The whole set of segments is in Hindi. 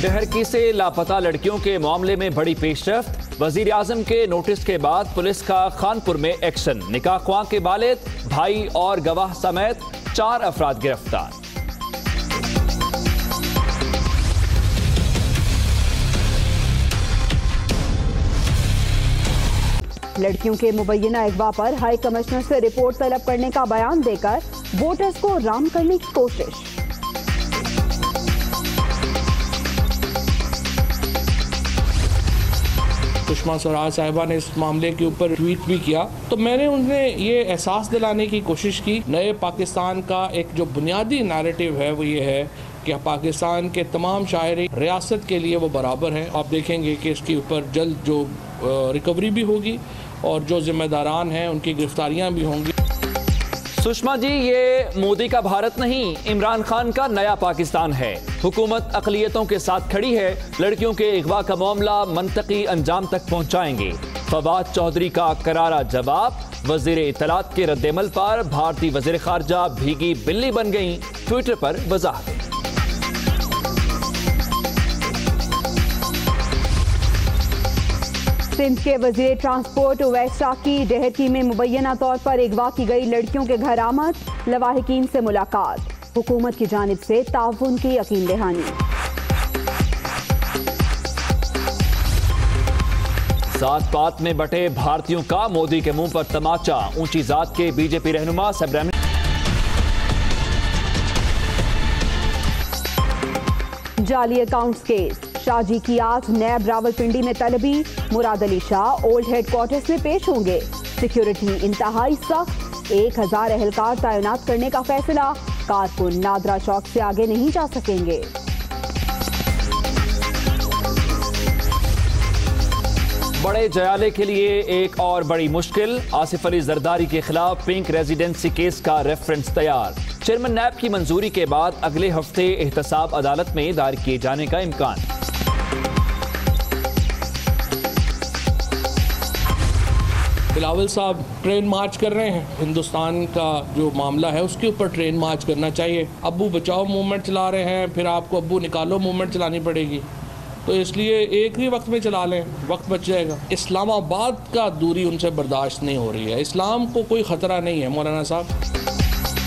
डेहरकी से लापता लड़कियों के मामले में बड़ी पेशरफ्त। वजीर आजम के नोटिस के बाद पुलिस का खानपुर में एक्शन। निकाह ख्वां के वालिद, भाई और गवाह समेत 4 अफराद गिरफ्तार। लड़कियों के मुबैना अगवा पर हाई कमिश्नर से रिपोर्ट तलब करने का बयान देकर वोटर्स को राम करने की कोशिश। सुषमा स्वराज साहिबा ने इस मामले के ऊपर ट्वीट भी किया, तो मैंने उन्हें ये एहसास दिलाने की कोशिश की। नए पाकिस्तान का एक जो बुनियादी नैरेटिव है वो ये है कि पाकिस्तान के तमाम शायरी रियासत के लिए वो बराबर हैं। आप देखेंगे कि इसके ऊपर जल्द जो रिकवरी भी होगी और जो जिम्मेदारान हैं उनकी गिरफ्तारियां भी होंगी। सुषमा जी, ये मोदी का भारत नहीं, इमरान खान का नया पाकिस्तान है। हुकूमत अक़लियतों के साथ खड़ी है। लड़कियों के अगवा का मामला मंतकी अंजाम तक पहुंचाएंगे। फवाद चौधरी का करारा जवाब। वजीर इत्तलात के रद्देमल पर भारतीय वजीर खारजा भीगी बिल्ली बन गई। ट्विटर पर वजाहत। सिंध के वजीर ट्रांसपोर्ट उवैस शाकी डेहरकी में मुबैना तौर पर अगवा की गई लड़कियों के घर आमद। लवाहिकीन से मुलाकात। हुकूमत की जानिब से ताउन की यकीन दहानी। जात पात में बटे भारतीयों का मोदी के मुंह पर तमाचा। ऊंची जात के बीजेपी रहनुमा सबरम जाली अकाउंट्स केस। शाहजी की आज नैब रावलपिंडी में तलबी। मुराद अली शाह ओल्ड हेडक्वार्टर्स में पेश होंगे। सिक्योरिटी इंतहाई सख्त। 1000 एहलकार तैनात करने का फैसला। कारकुन नादरा चौक से आगे नहीं जा सकेंगे। बड़े जयाले के लिए एक और बड़ी मुश्किल। आसिफ अली जरदारी के खिलाफ पिंक रेजिडेंसी केस का रेफरेंस तैयार। चेयरमैन नैब की मंजूरी के बाद अगले हफ्ते एहतसाब अदालत में दायर किए जाने का इम्कान। बिलावल साहब ट्रेन मार्च कर रहे हैं। हिंदुस्तान का जो मामला है उसके ऊपर ट्रेन मार्च करना चाहिए। अब्बू बचाओ मूवमेंट चला रहे हैं, फिर आपको अब्बू निकालो मूवमेंट चलानी पड़ेगी, तो इसलिए एक ही वक्त में चला लें, वक्त बच जाएगा। इस्लामाबाद का दूरी उनसे बर्दाश्त नहीं हो रही है। इस्लाम को कोई खतरा नहीं है मौलाना साहब।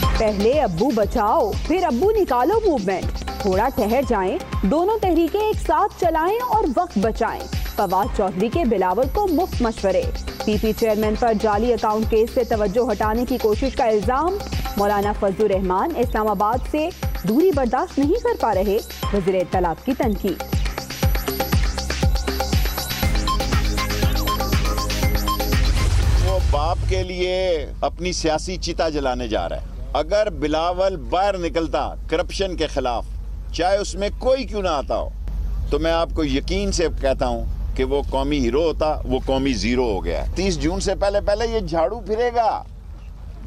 पहले अब्बू बचाओ फिर अब्बू निकालो मूवमेंट। थोड़ा ठहर जाएं, दोनों तहरीकें एक साथ चलाएं और वक्त बचाएं। फवाद चौधरी के बिलावल को मुफ्त मशवरे। पीपी चेयरमैन पर जाली अकाउंट केस से तवज्जो हटाने की कोशिश का इल्जाम। मौलाना फजलुर रहमान इस्लामाबाद से दूरी बर्दाश्त नहीं कर पा रहे। वज़ीर इत्तलात की तनकीद। वो बाप के लिए अपनी सियासी चिता जलाने जा रहा है। अगर बिलावल बाहर निकलता करप्शन के खिलाफ, चाहे उसमें कोई क्यों ना आता हो, तो मैं आपको यकीन से कहता हूं कि वो कौमी हीरो होता, वो कौमी जीरो हो गया। 30 जून से पहले ये झाड़ू फिरेगा,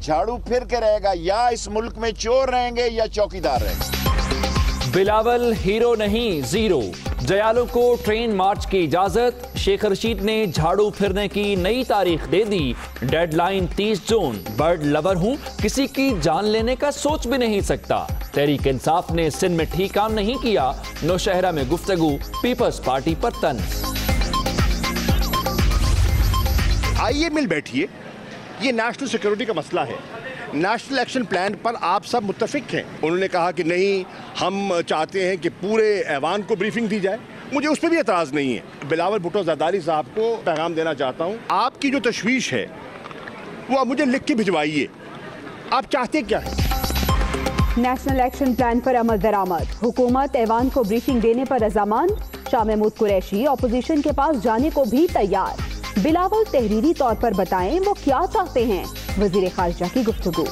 झाड़ू फिर के रहेगा। या इस मुल्क में चोर रहेंगे या चौकीदार रहेंगे। बिलावल हीरो नहीं, जीरो। जयालों को ट्रेन मार्च की इजाजत। शेख रशीद ने झाड़ू फिरने की नई तारीख दे दी। डेडलाइन 30 जून। बर्ड लवर हूं, किसी की जान लेने का सोच भी नहीं सकता। तहरीक इंसाफ ने सिंध में ठीक काम नहीं किया। नौशहरा में गुफ्तगू। पीपल्स पार्टी पर तंज। आइए मिल बैठिए, ये नेशनल सिक्योरिटी का मसला है। नेशनल एक्शन प्लान पर आप सब मुत्तफिक हैं। उन्होंने कहा कि नहीं, हम चाहते हैं कि पूरे ऐवान को ब्रीफिंग दी जाए। मुझे उस पर भी एतराज़ नहीं है। बिलावल भुट्टो जरदारी साहब को पैगाम देना चाहता हूँ, आपकी जो तशवीश है वो आप मुझे लिख के भिजवाइए। आप चाहते क्या है? नेशनल एक्शन प्लान पर अमल दरामद। हुकूमत ऐवान को ब्रीफिंग देने पर रजामंद। शाह महमूद कुरैशी अपोजिशन के पास जाने को भी तैयार। बिलावल तहरीरी तौर पर बताएं वो क्या चाहते हैं। वजीर खारजा की गुफ्तगू।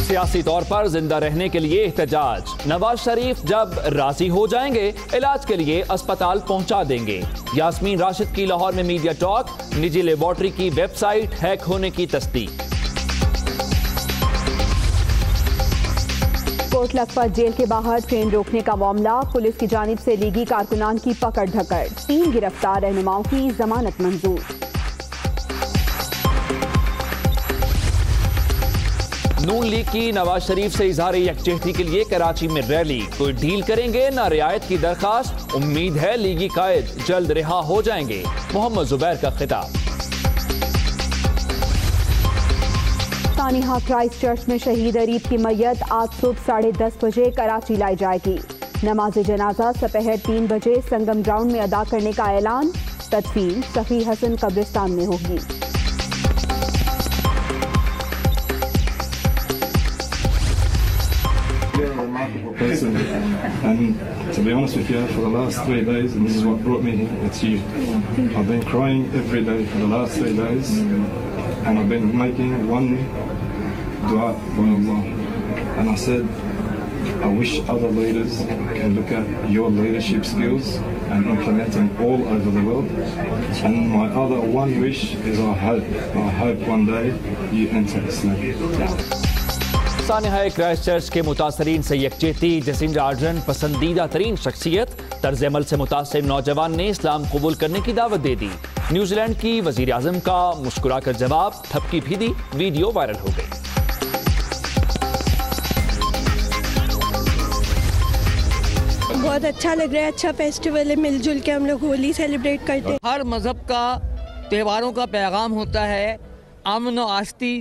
सियासी तौर पर जिंदा रहने के लिए एहतजाज। नवाज शरीफ जब राजी हो जाएंगे इलाज के लिए अस्पताल पहुंचा देंगे। यास्मीन राशिद की लाहौर में मीडिया टॉक। निजी लेबॉर्ट्री की वेबसाइट हैक होने की तस्दीक। कोट लखपत जेल के बाहर ट्रेन रोकने का मामला। पुलिस की जानिब से लीगी कारकुनान की पकड़ धकड़। 3 गिरफ्तार रहनुमाओं की जमानत मंजूर। नून लीग की नवाज शरीफ से इजहार यकजहती के लिए कराची में रैली। कोई डील करेंगे ना रियायत की दरखास्त, उम्मीद है लीगी कायद जल्द रिहा हो जाएंगे। मोहम्मद जुबैर का खिताब। सानिहा क्राइस्ट चर्च में शहीद अरीब की मैयत आज सुबह 10:30 बजे कराची लाई जाएगी। नमाज जनाजा दोपहर 3 बजे संगम ग्राउंड में अदा करने का ऐलान। तदफीन सफी हसन कब्रिस्तान में होगी। And to be honest with you, for the last 3 days, and this is what brought me here, it's you. I've been crying every day for the last 3 days, and I've been making one dua by Allah. And I said, I wish other leaders can look at your leadership skills and implement them all over the world. And my other one wish is I hope one day you enter Islam. सानिहा क्राइस्ट चर्च के मुतासरीन से यकजहती। जसिंडा आर्डर्न पसंदीदा तरीन शख्सियत। तर्ज अमल से मुतासर नौजवान ने इस्लाम कबूल करने की दावत दे दी। न्यूजीलैंड की वजीर आजम का मुस्कुराकर जवाब, थपकी भी दी। वीडियो वायरल हो गई। बहुत अच्छा लग रहा है, अच्छा फेस्टिवल है, मिलजुल के हम लोग होली सेलिब्रेट करते हैं। हर मजहब का त्योहारों का पैगाम होता है, अमन और आस्ती,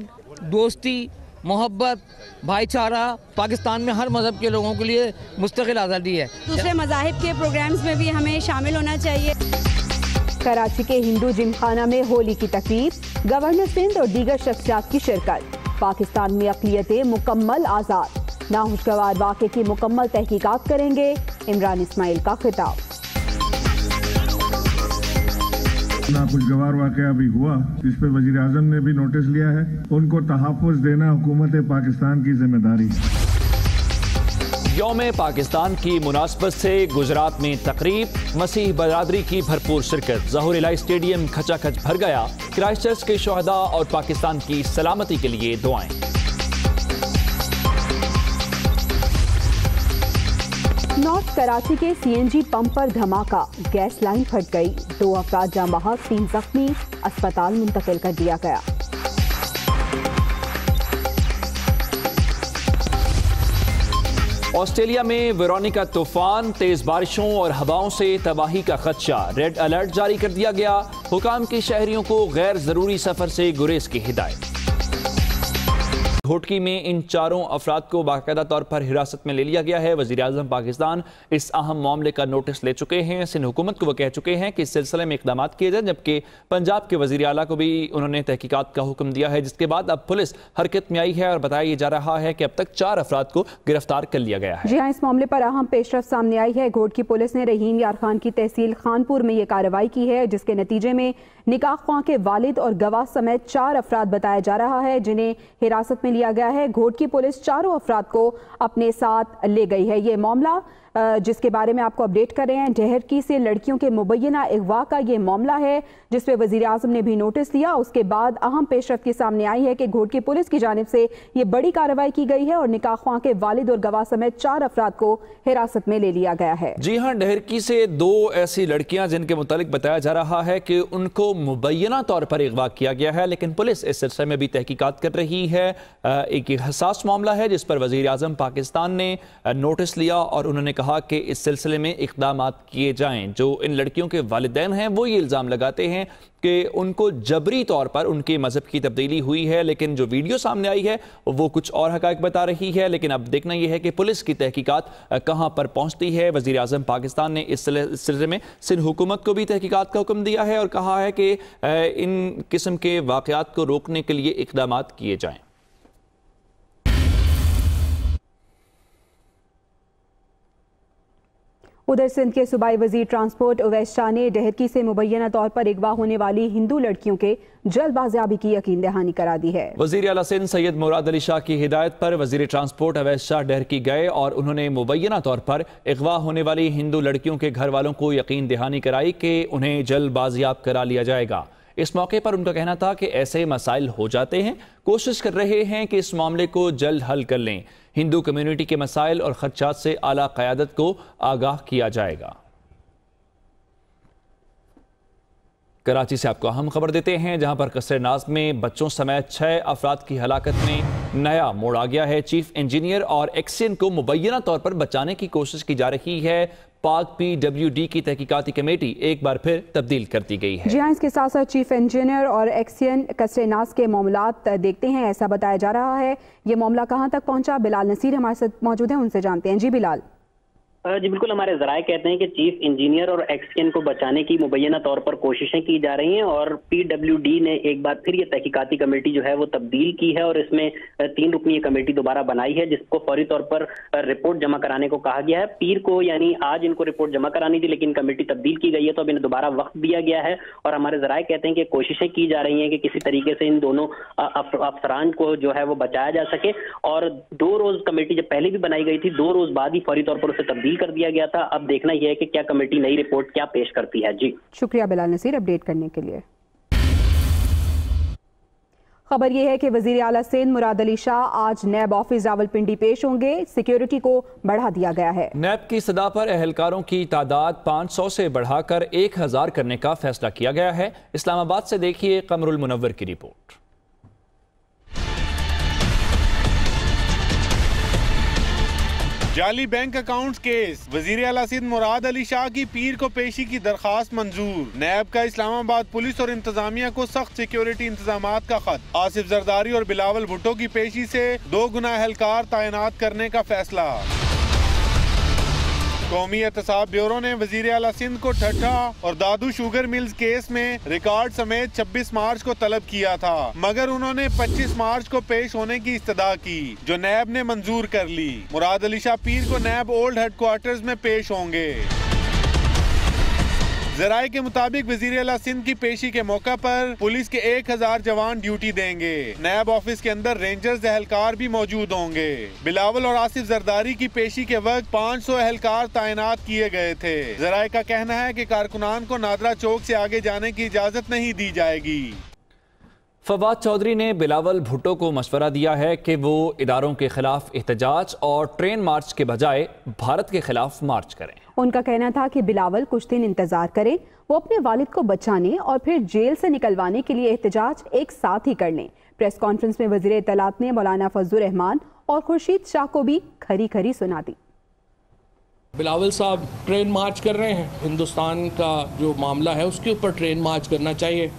दोस्ती, मोहब्बत, भाईचारा। पाकिस्तान में हर मजहब के लोगों के लिए मुस्तकिल आज़ादी है। दूसरे मज़ाहिब के प्रोग्राम्स में भी हमें शामिल होना चाहिए। कराची के हिंदू जिमखाना में होली की तकरीब, गवर्नर सिंध और दीगर शख्सियात की शिरकत। पाकिस्तान में अक़लियतें मुकम्मल आज़ाद, नाखुशगवार वाक़े की मुकम्मल तहकीकात करेंगे। इमरान इस्माइल का खिताब। नाखुशगवार वाक़या भी हुआ, जिस पर वज़ीर आज़म ने भी नोटिस लिया है। उनको तहफ़्फ़ुज़ देना हुकूमत पाकिस्तान की जिम्मेदारी। यौम पाकिस्तान की मुनासबत से गुजरात में तकरीब, मसीह बरादरी की भरपूर शिरकत। ज़हूर इलाही स्टेडियम खचाखच भर गया। क्राइस्ट चर्च के शोहदा और पाकिस्तान की सलामती के लिए दुआएं। नॉर्थ कराची के सीएनजी पंप पर धमाका, गैस लाइन फट गई। 2 अफराद जाँ बहक, 3 जख्मी, अस्पताल मुंतकिल कर दिया गया। ऑस्ट्रेलिया में वेरोनिका तूफान, तेज बारिशों और हवाओं से तबाही का खदशा। रेड अलर्ट जारी कर दिया गया। हुकाम के शहरियों को गैर जरूरी सफर से गुरेज की हिदायत। घोटकी में इन 4 अफराद को बाकायदा तौर पर हिरासत में ले लिया गया है। वज़ीर आज़म पाकिस्तान इस अहम मामले का नोटिस ले चुके हैं। सिंध हुकूमत को वो कह चुके हैं कि इस सिलसिले में इकदाम किए जाए, जबकि पंजाब के वज़ीर आला को भी उन्होंने तहकीकात का हुक्म दिया है, जिसके बाद अब पुलिस हरकत में आई है और बताया जा रहा है कि अब तक 4 अफराद को गिरफ्तार कर लिया गया है। जी हाँ, इस मामले पर अहम पेशरफ सामने आई है। घोटकी पुलिस ने रहीम यार खान की तहसील खानपुर में ये कार्रवाई की है, जिसके नतीजे में निकाह ख्वां के वालिद और गवाह समेत 4 अफराद बताया जा रहा है, जिन्हें हिरासत में लिया गया है। घोटकी पुलिस 4 अफराद को अपने साथ ले गई है। ये मामला जिसके बारे में आपको अपडेट कर रहे हैं, ढहरकी से लड़कियों के मुबैना अगवा का ये मामला है, जिस पे वज़ीर आज़म ने भी नोटिस दिया। उसके बाद अहम पेशरफ की सामने आई है कि घोटकी पुलिस की जानिब से ये बड़ी कार्रवाई की गई है और निकाह ख्वां के वालिद और गवाह समेत 4 अफराद को हिरासत में ले लिया गया है। जी हाँ, ढहरकी से 2 ऐसी लड़कियां जिनके मुतालिक बताया जा रहा है कि उनको मुबैना तौर पर अगवा किया गया है, लेकिन पुलिस इस सिलसिले में भी तहकीकात कर रही है। एक हसास मामला है जिस पर वज़ीर आज़म पाकिस्तान ने नोटिस लिया और उन्होंने कहा कि इस सिलसिले में इक़दामात किए जाएं। जो इन लड़कियों के वालिदैन हैं वो ये इल्ज़ाम लगाते हैं कि उनको जबरी तौर पर उनके मजहब की तब्दीली हुई है, लेकिन जो वीडियो सामने आई है वो कुछ और हक़ाइक़ बता रही है। लेकिन अब देखना यह है कि पुलिस की तहकीकात कहाँ पर पहुँचती है। वज़ीर आज़म पाकिस्तान ने इस सिलसिले में सिंध हुकूमत को भी तहकीकात का हुक्म दिया है और कहा है कि इन किस्म के वाक़यात को रोकने के लिए इक़दामात किए जाएँ। उधर सिंध के सूबाई वजीर ट्रांसपोर्ट उवैस शाह ने ढहरकी से मुबैना तौर पर अगवा होने वाली हिंदू लड़कियों के जल्द बाजियाबी की यकीन दहानी करा दी है। वजीर आला सिंध सैयद मुराद अली शाह की हिदायत पर वजीर ट्रांसपोर्ट उवैस शाह ढहरकी गए और उन्होंने मुबैना तौर पर अगवा होने वाली हिंदू लड़कियों के घर वालों को यकीन दहानी कराई कि उन्हें जल्द बाजियाब करा लिया जाएगा। इस मौके पर उनका कहना था कि ऐसे मसाइल हो जाते हैं, कोशिश कर रहे हैं कि इस मामले को जल्द हल कर लें। हिंदू कम्युनिटी के मसाइल और खदशात से आला क़यादत को आगाह किया जाएगा। कराची से आपको अहम खबर देते हैं, जहां पर कसर नाज में बच्चों समेत 6 अफराद की हलाकत में नया मोड़ आ गया है। चीफ इंजीनियर और एक्सियन को मुबैना तौर पर बचाने की कोशिश की जा रही है। पाक PWD की तहकीकाती कमेटी एक बार फिर तब्दील कर दी गई है। जी हाँ, इसके साथ साथ चीफ इंजीनियर और एक्सियन कसर नाज के मामलात देखते हैं। ऐसा बताया जा रहा है, ये मामला कहाँ तक पहुँचा? बिलाल नसीर हमारे साथ मौजूद हैं, उनसे जानते हैं। जी बिलाल। जी बिल्कुल, हमारे जराए कहते हैं कि चीफ इंजीनियर और एक्सियन को बचाने की मुबैना तौर पर कोशिशें की जा रही हैं और PWD ने एक बार फिर ये तहकीकाती कमेटी जो है वो तब्दील की है और इसमें 3 रुकनी कमेटी दोबारा बनाई है, जिसको फौरी तौर पर रिपोर्ट जमा कराने को कहा गया है। पीर को यानी आज इनको रिपोर्ट जमा करानी थी, लेकिन कमेटी तब्दील की गई है तो अब इन्हें दोबारा वक्त दिया गया है और हमारे जराए कहते हैं कि कोशिशें की जा रही हैं कि किसी तरीके से इन दोनों अफसरान को जो है वो बचाया जा सके। और 2 रोज कमेटी जब पहले भी बनाई गई थी, 2 रोज बाद ही फौरी तौर पर उसे तब्दील कर दिया गया था। अब देखना यह है कि क्या कमेटी नई रिपोर्ट क्या पेश करती है। जी शुक्रिया बिलाल नसीर अपडेट करने के लिए। खबर यह है कि वजीर आला सिंध मुराद अली शाह आज नैब ऑफिस रावलपिंडी पेश होंगे। सिक्योरिटी को बढ़ा दिया गया है। नैब की सदा पर एहलकारों की तादाद 500 से बढ़ाकर 1000 करने का फैसला किया गया है। इस्लामाबाद से देखिए कमरुल मुनव्वर की रिपोर्ट। जाली बैंक अकाउंट्स केस, वजीर आला सिंध मुराद अली शाह की पीर को पेशी की दरखास्त मंजूर। नैब का इस्लामाबाद पुलिस और इंतजामिया को सख्त सिक्योरिटी इंतजामात का खत। आसिफ जरदारी और बिलावल भुट्टो की पेशी से 2 गुना एहलकार तैनात करने का फैसला। कौमी एहतसाब ब्यूरो ने वजीर आला सिंध को ठट्ठा और दादू शुगर मिल्स केस में रिकॉर्ड समेत 26 मार्च को तलब किया था, मगर उन्होंने 25 मार्च को पेश होने की इस्तदा की, जो नैब ने मंजूर कर ली। मुराद अली शाह पीर को नैब ओल्ड हेडक्वार्टर्स में पेश होंगे। जराये के मुताबिक वजीर आला सिंध की पेशी के मौका पर पुलिस के 1000 जवान ड्यूटी देंगे। नैब ऑफिस के अंदर रेंजर्स एहलकार भी मौजूद होंगे। बिलावल और आसिफ जरदारी की पेशी के वक्त 500 एहलकार तैनात किए गए थे। जराये का कहना है कि कारकुनान को नादरा चौक से आगे जाने की इजाजत नहीं दी जाएगी। फवाद चौधरी ने बिलावल भुट्टो को मशवरा दिया है कि वो इदारों के खिलाफ एहतजाज और ट्रेन मार्च के बजाय भारत के खिलाफ मार्च करें। उनका कहना था कि बिलावल कुछ दिन इंतजार करें, वो अपने वालिद को बचाने और फिर जेल से निकलवाने के लिए एहतजाज एक साथ ही कर लें। प्रेस कॉन्फ्रेंस में वजीर इत्तलात ने मौलाना फजलुर रहमान और खुर्शीद शाह को भी खरी खरी सुना दी। बिलावल साहब ट्रेन मार्च कर रहे हैं, हिंदुस्तान का जो मामला है उसके ऊपर ट्रेन मार्च करना चाहिए।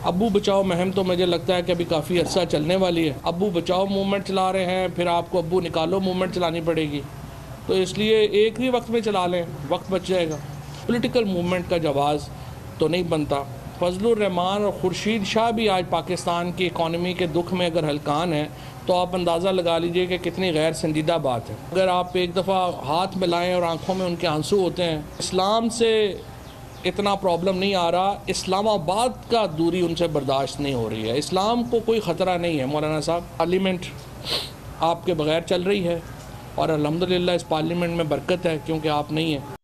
अब्बू बचाओ मुहिम तो मुझे लगता है कि अभी काफ़ी अर्सा चलने वाली है। अब्बू बचाओ मूवमेंट चला रहे हैं, फिर आपको अब्बू निकालो मूवमेंट चलानी पड़ेगी, तो इसलिए एक ही वक्त में चला लें, वक्त बच जाएगा। पॉलिटिकल मूवमेंट का जवाज़ तो नहीं बनता। फजलुर रहमान और खुर्शीद शाह भी आज पाकिस्तान की इकॉनमी के दुख में अगर हलकान हैं तो आप अंदाज़ा लगा लीजिए कि कितनी गैर संजीदा बात है। अगर आप एक दफ़ा हाथ मिलाएं और आंखों में उनके आंसू होते हैं। इस्लाम से इतना प्रॉब्लम नहीं आ रहा, इस्लामाबाद का दूरी उनसे बर्दाश्त नहीं हो रही है। इस्लाम को कोई ख़तरा नहीं है मौलाना साहब। पार्लियामेंट आपके बगैर चल रही है और अल्हम्दुलिल्लाह इस पार्लियामेंट में बरकत है क्योंकि आप नहीं हैं।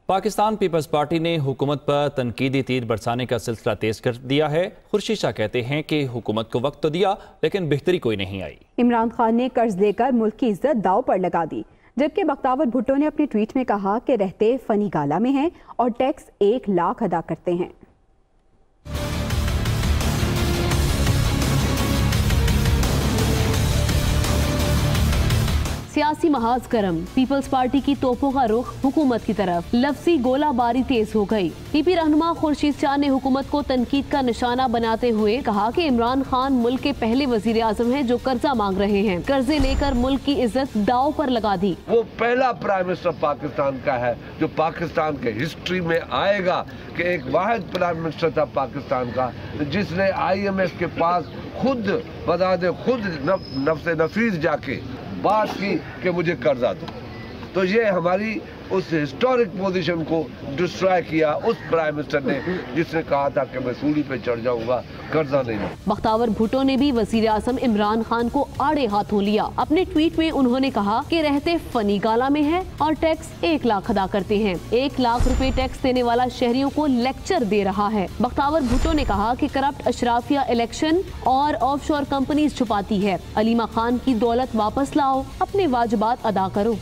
पाकिस्तान पीपल्स पार्टी ने हुकूमत पर तनकीदी तीर बरसाने का सिलसिला तेज कर दिया है। खुर्शीद शाह कहते हैं कि हुकूमत को वक्त तो दिया लेकिन बेहतरी कोई नहीं आई। इमरान खान ने कर्ज लेकर मुल्क की इज्जत दाव पर लगा दी, जबकि बख्तावर भुट्टो ने अपने ट्वीट में कहा कि रहते फनी गाला में हैं और टैक्स 1 लाख अदा करते हैं। सियासी महाज गरम, पीपल्स पार्टी की तोपों का रुख हुकूमत की तरफ, लफ्जी गोलाबारी तेज हो गई। पीपी रहनुमा खुर्शीद शाह ने हुकूमत को तनकीद का निशाना बनाते हुए कहा कि इमरान खान मुल्क के पहले वजीर आजम हैं जो कर्जा मांग रहे हैं। कर्जे लेकर मुल्क की इज्जत दाव पर लगा दी। वो पहला प्राइम मिनिस्टर पाकिस्तान का है जो पाकिस्तान के हिस्ट्री में आएगा कि एक वाहिद प्राइम मिनिस्टर था पाकिस्तान का जिसने IMF के पास खुद बदादे खुद नफ्से नफीस जाके बात की कि मुझे कर्जा दो। तो ये हमारी उस हिस्टोरिक पोजीशन को डिस्ट्रॉय किया उस प्राइम मिनिस्टर ने जिसने कहा था कि मैं सूली पे चढ़ जाऊंगा, कर्जा नहीं लूं। बख्तावर भुट्टो ने भी वजीर आजम इमरान खान को आड़े हाथों लिया। अपने ट्वीट में उन्होंने कहा कि रहते फनी गाला में है और टैक्स 1 लाख अदा करते हैं। 1 लाख रुपए टैक्स देने वाला शहरियों को लेक्चर दे रहा है। बख्तावर भुट्टो ने कहा कि करप्ट अशराफिया इलेक्शन और ऑफशोर कंपनीज छुपाती है। अलीमा खान की दौलत वापस लाओ, अपने वाजिबात अदा करो।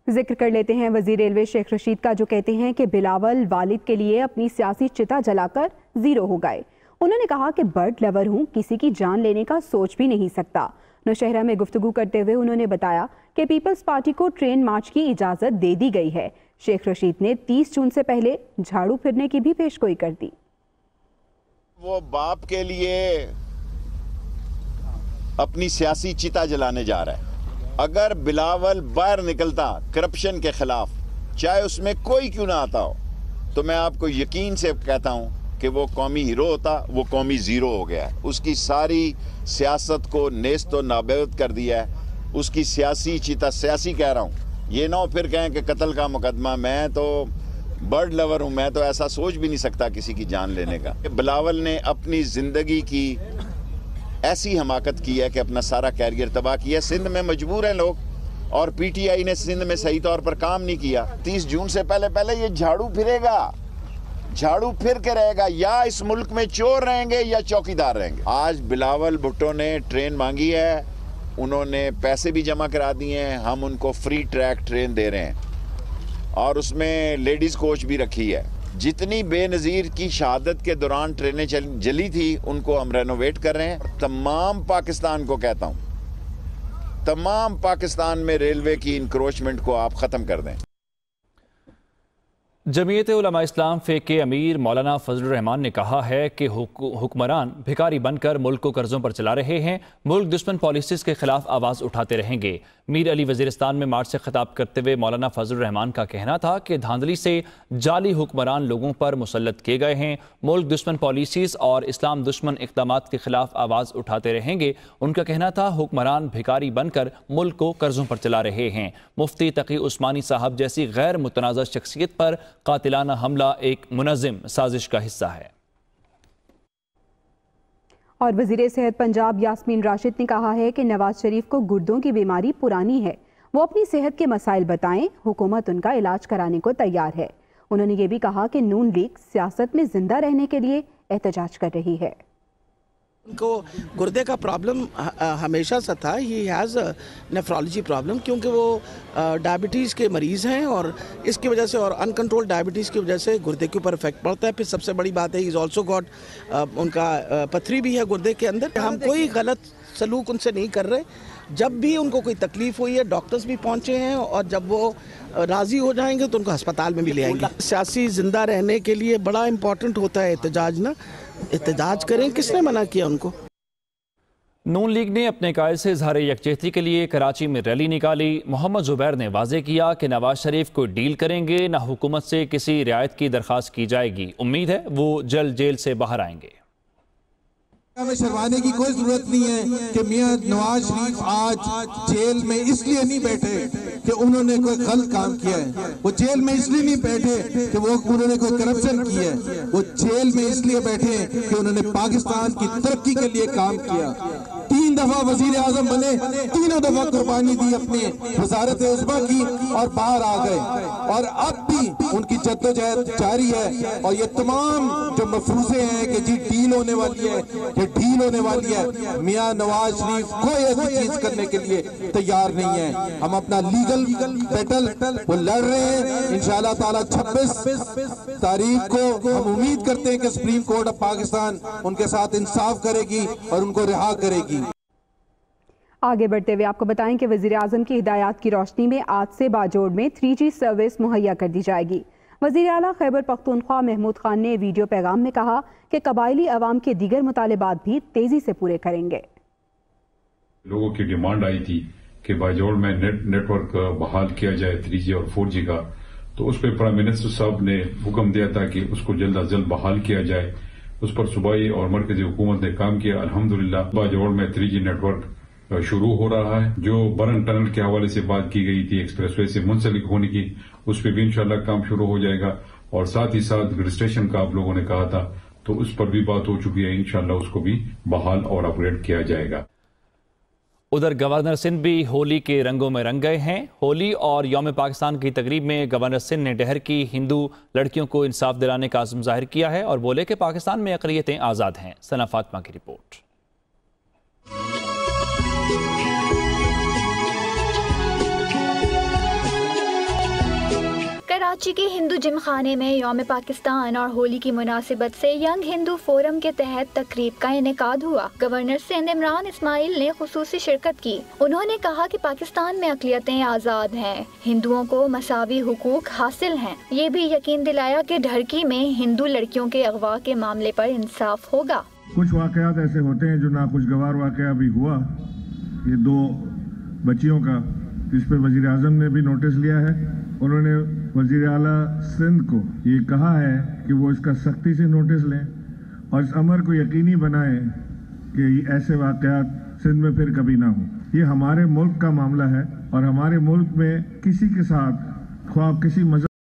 जिक्र कर लेते हैं वजीर रेलवे शेख रशीद का, जो कहते हैं कि बिलावल वालिद के लिए अपनी सियासी चिता जलाकर जीरो हो गए। उन्होंने कहा कि बर्ड लवर हूँ, किसी की जान लेने का सोच भी नहीं सकता। नौशहरा में गुफ्तगू करते हुए उन्होंने बताया कि पीपल्स पार्टी को ट्रेन मार्च की इजाजत दे दी गई है। शेख रशीद ने 30 जून से पहले झाड़ू फिरने की भी पेशगोई कर दी। वो बाप के लिए अपनी सियासी चिता जलाने जा रहा है। अगर बिलावल बाहर निकलता करप्शन के खिलाफ, चाहे उसमें कोई क्यों ना आता हो, तो मैं आपको यकीन से कहता हूं कि वो कौमी हीरो होता, वो कौमी जीरो हो गया है। उसकी सारी सियासत को नेस्त व नाबूद कर दिया है। उसकी सियासी चिता, सियासी कह रहा हूं, ये ना हो फिर कहें कि कत्ल का मुकदमा। मैं तो बर्ड लवर हूं, मैं तो ऐसा सोच भी नहीं सकता किसी की जान लेने का। बिलावल ने अपनी जिंदगी की ऐसी हमाकत की है कि अपना सारा कैरियर तबाह किया। सिंध में मजबूर हैं लोग, और पीटीआई ने सिंध में सही तौर पर काम नहीं किया। 30 जून से पहले ये झाड़ू फिरेगा, झाड़ू फिर के रहेगा। या इस मुल्क में चोर रहेंगे या चौकीदार रहेंगे। आज बिलावल भुट्टो ने ट्रेन मांगी है, उन्होंने पैसे भी जमा करा दिए हैं। हम उनको फ्री ट्रैक ट्रेन दे रहे हैं और उसमें लेडीज कोच भी रखी है। जितनी बेनज़ीर की शहादत के दौरान ट्रेनें जली थी, उनको हम रेनोवेट कर रहे हैं। तमाम पाकिस्तान को कहता हूं, तमाम पाकिस्तान में रेलवे की इंक्रोचमेंट को आप ख़त्म कर दें। जमीयत उलमा इस्लाम फ़े के अमीर मौलाना फजलुर रहमान ने कहा है कि हुक्मरान भिखारी बनकर मुल्क को कर्जों पर चला रहे हैं। मुल्क दुश्मन पॉलिसीज़ के खिलाफ आवाज़ उठाते रहेंगे। मीर अली वज़ीरिस्तान में मार्च से खिताब करते हुए मौलाना फजलुर रहमान का कहना था कि धांधली से जाली हुक्मरान लोगों पर मुसल्लत किए गए हैं। मुल्क दुश्मन पॉलिसीज़ और इस्लाम दुश्मन इक़दामात के खिलाफ आवाज़ उठाते रहेंगे। उनका कहना था हुक्मरान भिखारी बनकर मुल्क को कर्जों पर चला रहे हैं। मुफ्ती तकी उस्मानी साहब जैसी गैर मुतनाज़ा शख्सियत पर कातिलाना हमला एक मुनज़्ज़म साजिश का हिस्सा है। और वज़ीर सेहत पंजाब यास्मीन राशिद ने कहा है कि नवाज शरीफ को गुर्दों की बीमारी पुरानी है, वो अपनी सेहत के मसाइल बताएं, हुकूमत उनका इलाज कराने को तैयार है। उन्होंने ये भी कहा कि नून लीग सियासत में जिंदा रहने के लिए एहतजाज कर रही है। उनको गुर्दे का प्रॉब्लम हमेशा से था। ही हैज़ नेफ्रोलॉजी प्रॉब्लम, क्योंकि वो डायबिटीज़ के मरीज़ हैं और इसकी वजह से और अनकंट्रोल्ड डायबिटीज़ की वजह से गुर्दे के ऊपर इफेक्ट पड़ता है। फिर सबसे बड़ी बात है इज़ ऑल्सो गॉट उनका पथरी भी है गुर्दे के अंदर। हम कोई गलत सलूक उनसे नहीं कर रहे। जब भी उनको कोई तकलीफ हुई है, डॉक्टर्स भी पहुंचे हैं और जब वो राज़ी हो जाएंगे तो उनको अस्पताल में भी ले आएंगे। सियासी जिंदा रहने के लिए बड़ा इम्पोर्टेंट होता है एहतजाज ना। एहतजाज करें, किसने मना किया उनको। नून लीग ने अपने कायल से इजहार यकजहती के लिए कराची में रैली निकाली। मोहम्मद जुबैर ने वाजे किया कि नवाज शरीफ कोई डील करेंगे, न हुकूमत से किसी रियायत की दरख्वास्त की जाएगी। उम्मीद है वो जल्द जेल से बाहर आएंगे। हमें शर्माने की कोई जरूरत नहीं है कि मियां नवाज शरीफ आज जेल में इसलिए नहीं बैठे कि उन्होंने कोई गलत काम किया है। वो जेल में इसलिए नहीं बैठे कि वो उन्होंने कोई करप्शन किया है। वो जेल में इसलिए बैठे हैं कि उन्होंने पाकिस्तान की तरक्की के लिए काम किया। 3 दफा वजीर आजम बने, 3 दफा कुर्बानी दी अपने वजारत उज़्मा की और बाहर आ गए। और अब भी उनकी जद्दोजहद जारी है। और ये तमाम जो मफरूजे हैं कि जी डील होने वाली है, ढील होने वाली है, मियां नवाज शरीफ कोई ऐसी चीज करने के लिए तैयार नहीं है। हम अपना लीगल बैटल वो लड़ रहे हैं। इंशाअल्लाह ताला 26 तारीख को हम उम्मीद करते हैं कि सुप्रीम कोर्ट ऑफ पाकिस्तान उनके साथ इंसाफ करेगी और उनको रिहा करेगी। आगे बढ़ते हुए आपको बताएं कि वजीर आजम की हिदायत की रोशनी में आज से बाजोड़ में 3G सर्विस मुहैया कर दी जाएगी। वज़ीर आला खैबर पख्तूनख्वा महमूद खान ने वीडियो पैगाम में कहा कि कबायली अवाम के दीगर मुतालिबात भी तेजी से पूरे करेंगे। लोगों की डिमांड आई थी कि बाजोड़ में नेटवर्क बहाल किया जाए 3G और 4G का, तो उस पर प्राइम मिनिस्टर साहब ने हुक्म दिया था कि उसको जल्द अज जल्द बहाल किया जाए। उस पर सूबाई और मरकजी हुकूमत ने काम किया। अल्हम्दुलिल्लाह बाजोड़ में 3G नेटवर्क शुरू हो रहा है। जो बरन टनल के हवाले से बात की गई थी एक्सप्रेसवे से मुंसलिक होने की, उस पर भी इंशाल्लाह काम शुरू हो जाएगा। और साथ ही साथ ग्रिड स्टेशन का आप लोगों ने कहा था, तो उस पर भी बात हो चुकी है। इंशाल्लाह उसको भी बहाल और अपग्रेड किया जाएगा। उधर गवर्नर सिंध भी होली के रंगों में रंग गए हैं। होली और यौम पाकिस्तान की तकरीब में गवर्नर सिंध ने डहर की हिंदू लड़कियों को इंसाफ दिलाने का आज़म जाहिर किया है और बोले कि पाकिस्तान में अक़लियतें आज़ाद हैं। सना फातिमा की रिपोर्ट। कराची के हिंदू जिमखाने में यौम पाकिस्तान और होली की मुनासिबत से यंग हिंदू फोरम के तहत तकरीब का इनेकाद हुआ। गवर्नर सिंध इमरान इस्माइल ने खुसूसी शिरकत की। उन्होंने कहा कि पाकिस्तान में अक़लियतें आज़ाद हैं, हिंदुओं को मसावी हुकूक हासिल हैं। ये भी यकीन दिलाया कि ढरकी में हिंदू लड़कियों के अगवा के मामले पर इंसाफ होगा। कुछ वाक़यात ऐसे होते हैं जो नाखुशगवार वाक़या भी हुआ। ये 2 बच्चियों का, इस पर वज़ीर आज़म ने भी नोटिस लिया है। उन्होंने वज़ीर आला सिंध को ये कहा है कि वो इसका सख्ती से नोटिस लें और इस अमर को यकीनी बनाएं कि ऐसे वाक़यात सिंध में फिर कभी ना हो। ये हमारे मुल्क का मामला है और हमारे मुल्क में किसी के साथ ख्वाह किसी मज़हब